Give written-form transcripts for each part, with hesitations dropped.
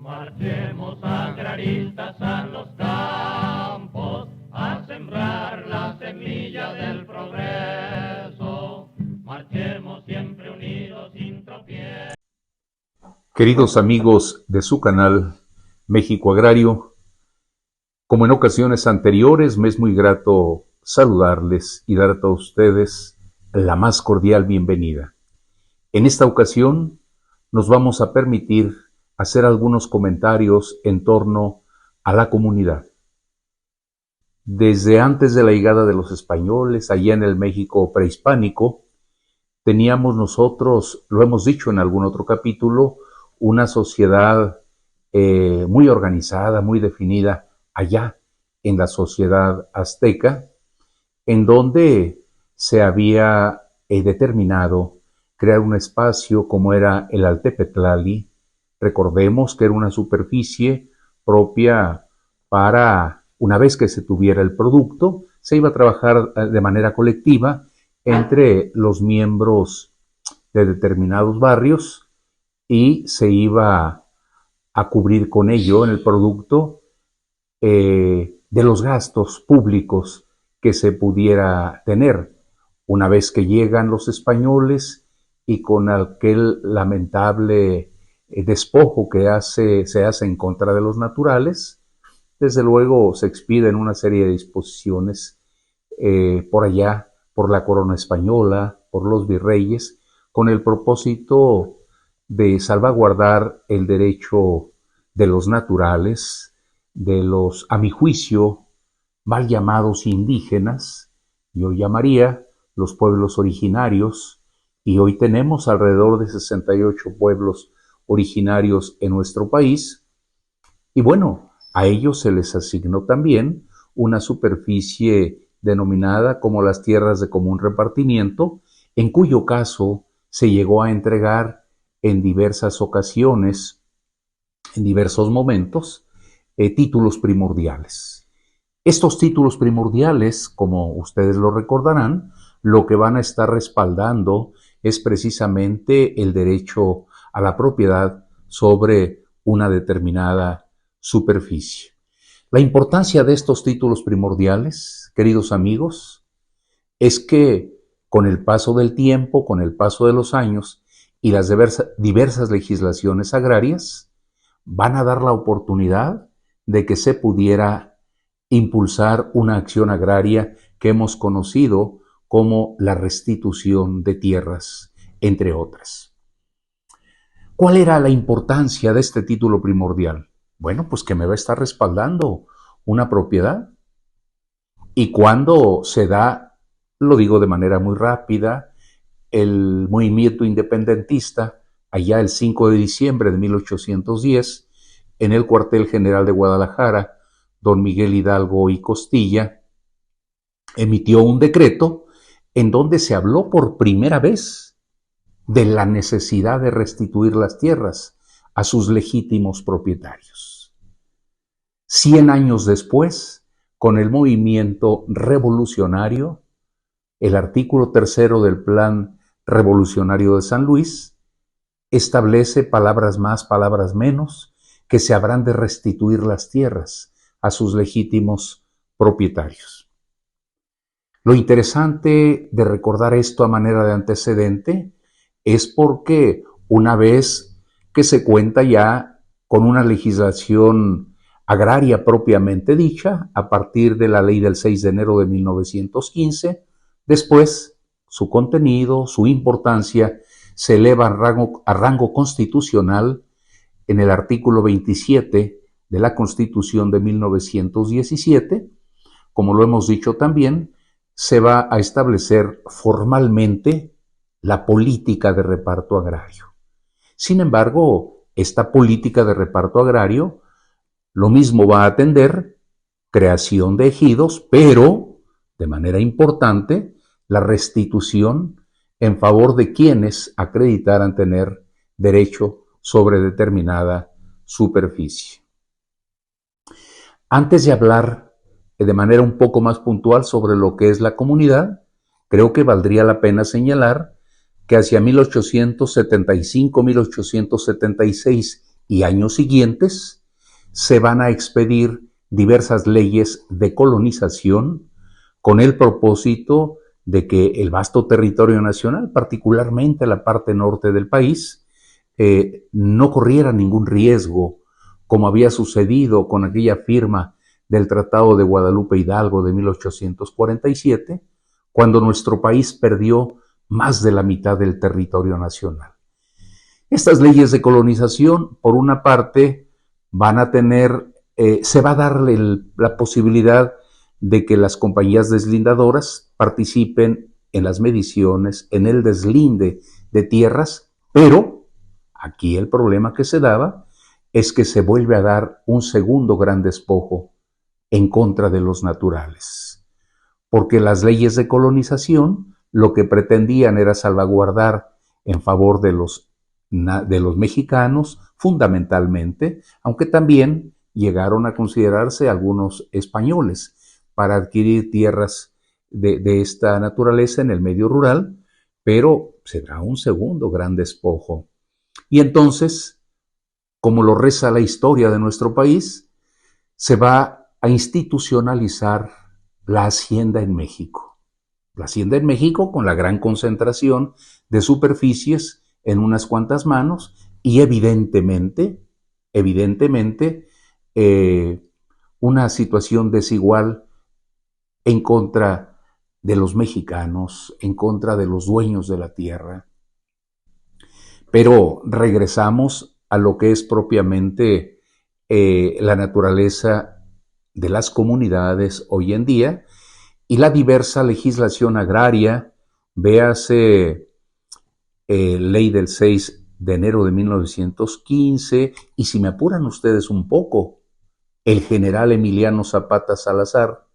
Marchemos agraristas a los campos a sembrar la semilla del progreso. Marchemos siempre unidos sin tropiezo. Queridos amigos de su canal México Agrario, como en ocasiones anteriores, me es muy grato saludarles y dar a todos ustedes la más cordial bienvenida. En esta ocasión nos vamos a permitir hacer algunos comentarios en torno a la comunidad. Desde antes de la llegada de los españoles, allá en el México prehispánico, teníamos nosotros, lo hemos dicho en algún otro capítulo, una sociedad muy organizada, muy definida allá en la sociedad azteca, en donde se había determinado crear un espacio como era el Altepetlali. Recordemos que era una superficie propia para, una vez que se tuviera el producto, se iba a trabajar de manera colectiva entre los miembros de determinados barrios y se iba a cubrir con ello en el producto de los gastos públicos que se pudiera tener. Una vez que llegan los españoles y con aquel lamentable despojo que se hace en contra de los naturales, desde luego se expiden una serie de disposiciones por allá, por la corona española, por los virreyes, con el propósito de salvaguardar el derecho de los naturales, de los, a mi juicio, mal llamados indígenas, yo llamaría los pueblos originarios, y hoy tenemos alrededor de 68 pueblos originarios en nuestro país, y bueno, a ellos se les asignó también una superficie denominada como las tierras de común repartimiento, en cuyo caso se llegó a entregar en diversas ocasiones, en diversos momentos, títulos primordiales. Estos títulos primordiales, como ustedes lo recordarán, lo que van a estar respaldando es precisamente el derecho a la propiedad sobre una determinada superficie. La importancia de estos títulos primordiales, queridos amigos, es que con el paso del tiempo, con el paso de los años y las diversas legislaciones agrarias, van a dar la oportunidad de que se pudiera impulsar una acción agraria que hemos conocido como la restitución de tierras, entre otras. ¿Cuál era la importancia de este título primordial? Bueno, pues que me va a estar respaldando una propiedad. Y cuando se da, lo digo de manera muy rápida, el movimiento independentista, allá el 5 de diciembre de 1810, en el cuartel general de Guadalajara, don Miguel Hidalgo y Costilla emitió un decreto en donde se habló por primera vez de la necesidad de restituir las tierras a sus legítimos propietarios. 100 años después, con el movimiento revolucionario, el artículo 3 del Plan Revolucionario de San Luis establece, palabras más, palabras menos, que se habrán de restituir las tierras a sus legítimos propietarios. Lo interesante de recordar esto a manera de antecedente es porque una vez que se cuenta ya con una legislación agraria propiamente dicha, a partir de la ley del 6 de enero de 1915, después su contenido, su importancia, se eleva a rango constitucional en el artículo 27 de la Constitución de 1917, como lo hemos dicho también, se va a establecer formalmente la política de reparto agrario. Sin embargo, esta política de reparto agrario lo mismo va a atender creación de ejidos, pero, de manera importante, la restitución en favor de quienes acreditaran tener derecho sobre determinada superficie. Antes de hablar de manera un poco más puntual sobre lo que es la comunidad, creo que valdría la pena señalar que hacia 1875, 1876 y años siguientes se van a expedir diversas leyes de colonización con el propósito de que el vasto territorio nacional, particularmente la parte norte del país, no corriera ningún riesgo, como había sucedido con aquella firma del Tratado de Guadalupe Hidalgo de 1847, cuando nuestro país perdió más de la mitad del territorio nacional. Estas leyes de colonización, por una parte, van a tener, se va a darle la posibilidad de que las compañías deslindadoras participen en las mediciones, en el deslinde de tierras, pero aquí el problema que se daba es que se vuelve a dar un segundo gran despojo en contra de los naturales, porque las leyes de colonización lo que pretendían era salvaguardar en favor de los mexicanos, fundamentalmente, aunque también llegaron a considerarse algunos españoles para adquirir tierras de esta naturaleza en el medio rural, pero será un segundo gran despojo. Y entonces, como lo reza la historia de nuestro país, se va a institucionalizar la hacienda en México. La hacienda en México con la gran concentración de superficies en unas cuantas manos y evidentemente, una situación desigual en contra de los mexicanos, en contra de los dueños de la tierra. Pero regresamos a lo que es propiamente la naturaleza de las comunidades hoy en día y la diversa legislación agraria, véase ley del 6 de enero de 1915, y si me apuran ustedes un poco, el general Emiliano Zapata Salazar,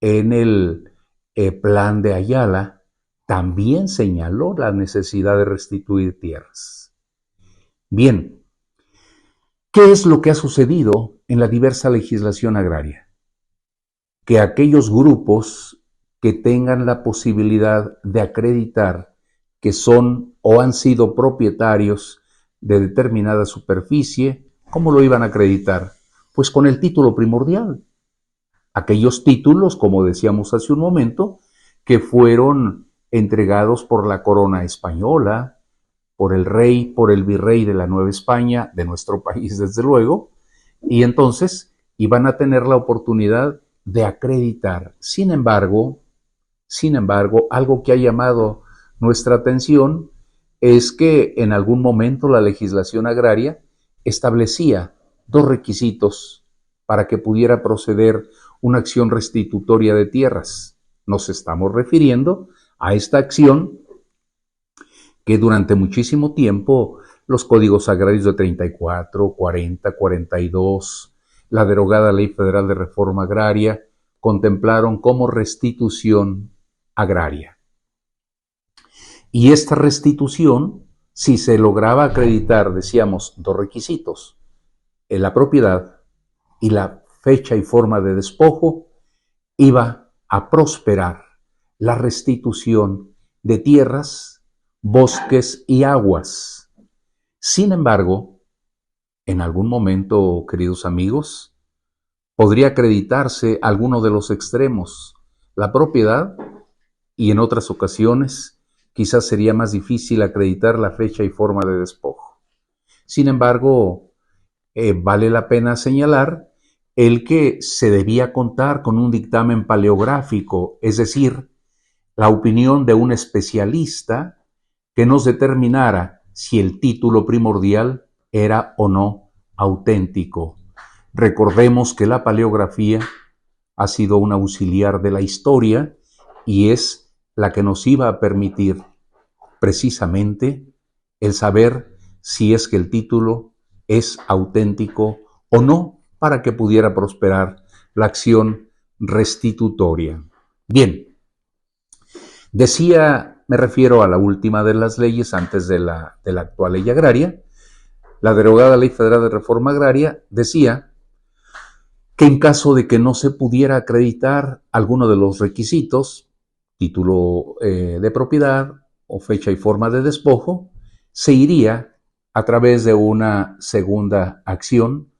en el plan de Ayala, también señaló la necesidad de restituir tierras. Bien, ¿qué es lo que ha sucedido en la diversa legislación agraria? Que aquellos grupos que tengan la posibilidad de acreditar que son o han sido propietarios de determinada superficie, ¿cómo lo iban a acreditar? Pues con el título primordial. Aquellos títulos, como decíamos hace un momento, que fueron entregados por la corona española, por el rey, por el virrey de la Nueva España, de nuestro país desde luego, y entonces iban a tener la oportunidad de acreditar. Sin embargo, algo que ha llamado nuestra atención es que en algún momento la legislación agraria establecía dos requisitos para que pudiera proceder una acción restitutoria de tierras. Nos estamos refiriendo a esta acción que durante muchísimo tiempo los códigos agrarios de 34, 40, 42, la derogada Ley Federal de Reforma Agraria, contemplaron como restitución agraria. Y esta restitución, si se lograba acreditar, decíamos, dos requisitos, la propiedad y la fecha y forma de despojo, iba a prosperar la restitución de tierras, bosques y aguas. Sin embargo, en algún momento, queridos amigos, podría acreditarse alguno de los extremos, la propiedad, y en otras ocasiones quizás sería más difícil acreditar la fecha y forma de despojo. Sin embargo, vale la pena señalar el que se debía contar con un dictamen paleográfico, es decir, la opinión de un especialista que nos determinara si el título primordial era o no auténtico. Recordemos que la paleografía ha sido un auxiliar de la historia y es la que nos iba a permitir precisamente el saber si es que el título es auténtico o no, para que pudiera prosperar la acción restitutoria. Bien, decía, me refiero a la última de las leyes antes de la actual ley agraria, la derogada Ley Federal de Reforma Agraria, decía que en caso de que no se pudiera acreditar alguno de los requisitos, título de propiedad o fecha y forma de despojo, se iría a través de una segunda acción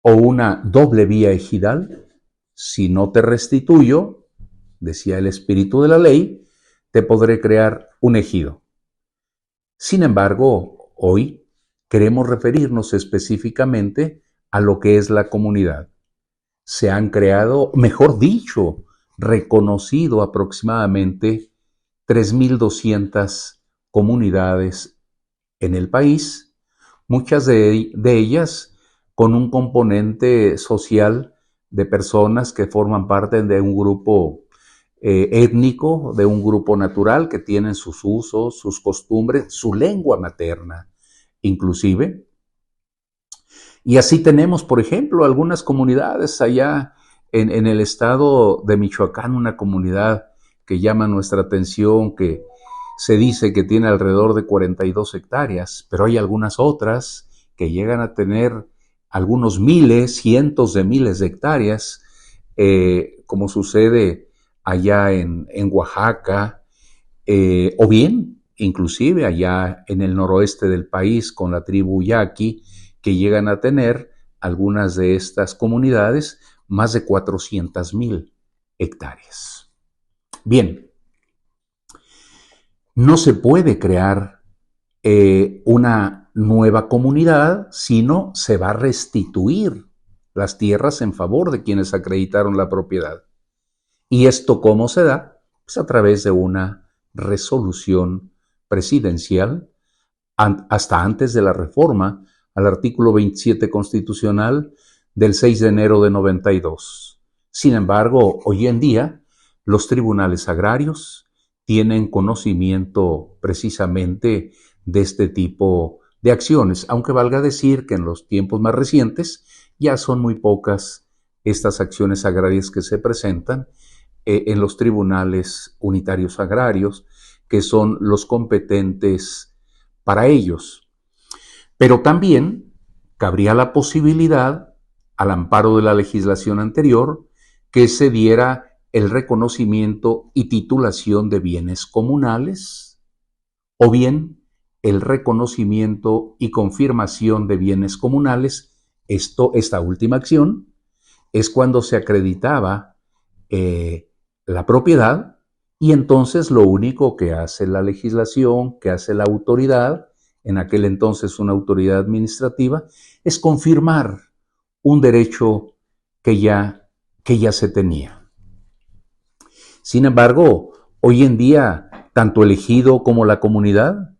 o una doble vía ejidal. Si no te restituyo, decía el espíritu de la ley, te podré crear un ejido. Sin embargo, hoy queremos referirnos específicamente a lo que es la comunidad. Se han creado, mejor dicho, reconocido aproximadamente 3.200 comunidades en el país, muchas de ellas con un componente social de personas que forman parte de un grupo étnico, de un grupo natural, que tienen sus usos, sus costumbres, su lengua materna, inclusive. Y así tenemos, por ejemplo, algunas comunidades allá en el estado de Michoacán, una comunidad que llama nuestra atención, que se dice que tiene alrededor de 42 hectáreas, pero hay algunas otras que llegan a tener algunos miles, cientos de miles de hectáreas, como sucede allá en Oaxaca, o bien, inclusive allá en el noroeste del país con la tribu Yaqui, que llegan a tener algunas de estas comunidades más de 400,000 hectáreas. Bien, no se puede crear una nueva comunidad, sino se va a restituir las tierras en favor de quienes acreditaron la propiedad. ¿Y esto cómo se da? Pues a través de una resolución presidencial hasta antes de la reforma al artículo 27 constitucional del 6 de enero de 92. Sin embargo, hoy en día, los tribunales agrarios tienen conocimiento precisamente de este tipo de acciones, aunque valga decir que en los tiempos más recientes ya son muy pocas estas acciones agrarias que se presentan en los tribunales unitarios agrarios, que son los competentes para ellos. Pero también cabría la posibilidad, al amparo de la legislación anterior, que se diera el reconocimiento y titulación de bienes comunales, o bien el reconocimiento y confirmación de bienes comunales. Esta última acción es cuando se acreditaba la propiedad, y entonces lo único que hace la legislación, que hace la autoridad, en aquel entonces una autoridad administrativa, es confirmar un derecho que ya se tenía. Sin embargo, hoy en día, tanto el ejido como la comunidad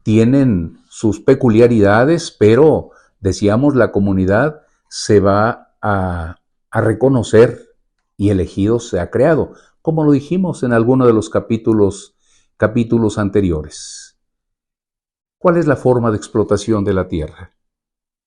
tienen sus peculiaridades, pero, decíamos, la comunidad se va a reconocer y el ejido se ha creado, como lo dijimos en alguno de los capítulos anteriores. ¿Cuál es la forma de explotación de la tierra?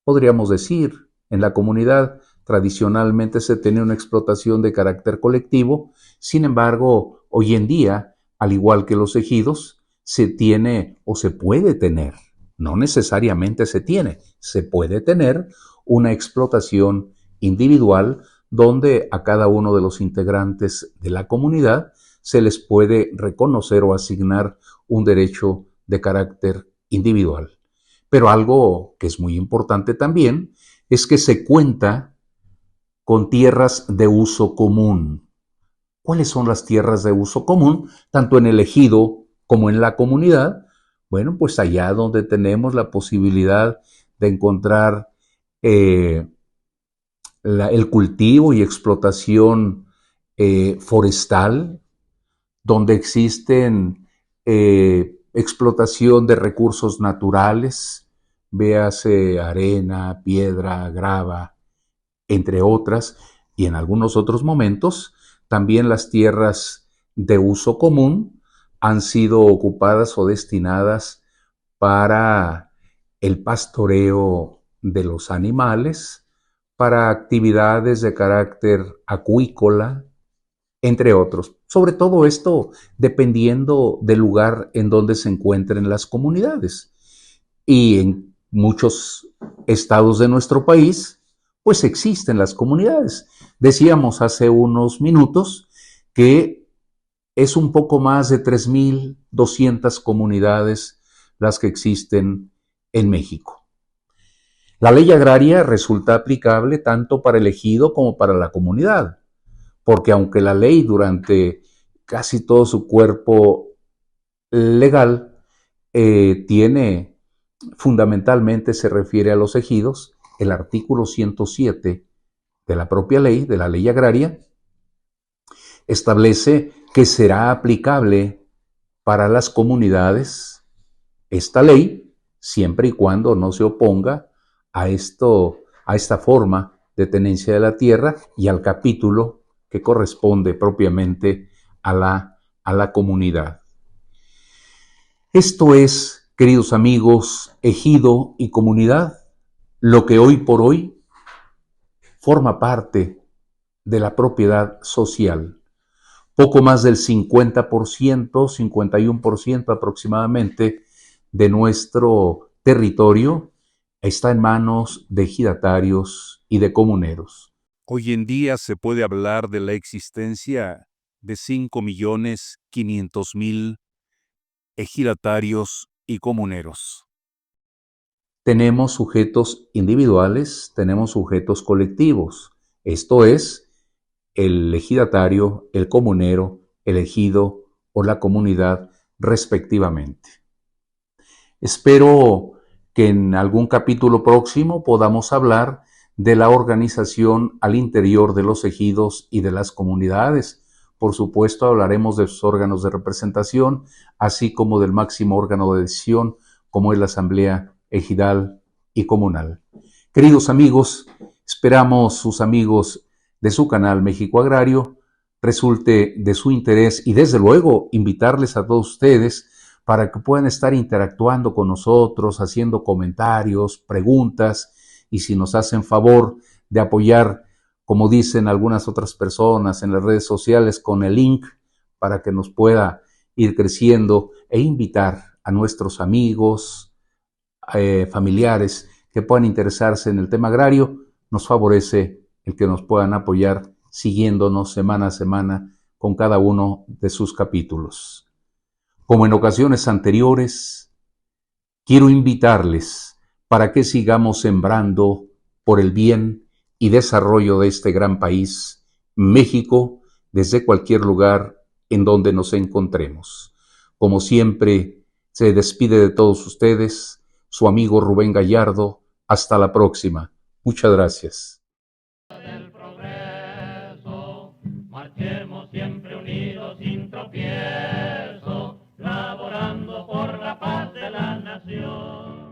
Podríamos decir, en la comunidad tradicionalmente se tenía una explotación de carácter colectivo. Sin embargo, hoy en día, al igual que los ejidos, se tiene o se puede tener, no necesariamente se tiene, se puede tener una explotación individual donde a cada uno de los integrantes de la comunidad se les puede reconocer o asignar un derecho de carácter individual. Pero algo que es muy importante también es que se cuenta con tierras de uso común. ¿Cuáles son las tierras de uso común, tanto en el ejido como en la comunidad? Bueno, pues allá donde tenemos la posibilidad de encontrar el cultivo y explotación forestal, donde existen explotación de recursos naturales, véase arena, piedra, grava, entre otras, y en algunos otros momentos también las tierras de uso común han sido ocupadas o destinadas para el pastoreo de los animales, para actividades de carácter acuícola, entre otros. Sobre todo esto dependiendo del lugar en donde se encuentren las comunidades. Y en muchos estados de nuestro país, pues existen las comunidades. Decíamos hace unos minutos que es un poco más de 3.200 comunidades las que existen en México. La ley agraria resulta aplicable tanto para el ejido como para la comunidad, porque aunque la ley durante casi todo su cuerpo legal tiene fundamentalmente se refiere a los ejidos, el artículo 107 de la propia ley, de la ley agraria, establece que será aplicable para las comunidades esta ley, siempre y cuando no se oponga a esta forma de tenencia de la tierra y al capítulo que corresponde propiamente a la comunidad. Esto es, queridos amigos, ejido y comunidad, lo que hoy por hoy forma parte de la propiedad social. Poco más del 50%, 51% aproximadamente de nuestro territorio está en manos de ejidatarios y de comuneros. Hoy en día se puede hablar de la existencia de 5.500.000 ejidatarios y comuneros. Tenemos sujetos individuales, tenemos sujetos colectivos. Esto es, el ejidatario, el comunero, el ejido o la comunidad respectivamente. Espero que en algún capítulo próximo podamos hablar de la organización al interior de los ejidos y de las comunidades. Por supuesto, hablaremos de sus órganos de representación, así como del máximo órgano de decisión, como es la Asamblea Ejidal y Comunal. Queridos amigos, esperamos sus amigos de su canal México Agrario resulte de su interés y desde luego invitarles a todos ustedes para que puedan estar interactuando con nosotros, haciendo comentarios, preguntas, y si nos hacen favor de apoyar, como dicen algunas otras personas en las redes sociales, con el link para que nos pueda ir creciendo e invitar a nuestros amigos, familiares que puedan interesarse en el tema agrario, nos favorece el que nos puedan apoyar siguiéndonos semana a semana con cada uno de sus capítulos. Como en ocasiones anteriores, quiero invitarles para que sigamos sembrando por el bien y desarrollo de este gran país, México, desde cualquier lugar en donde nos encontremos. Como siempre, se despide de todos ustedes su amigo Rubén Gallardo. Hasta la próxima. Muchas gracias. Del progreso, marchemos siempre unidos sin tropiezo, laborando por la paz de la nación.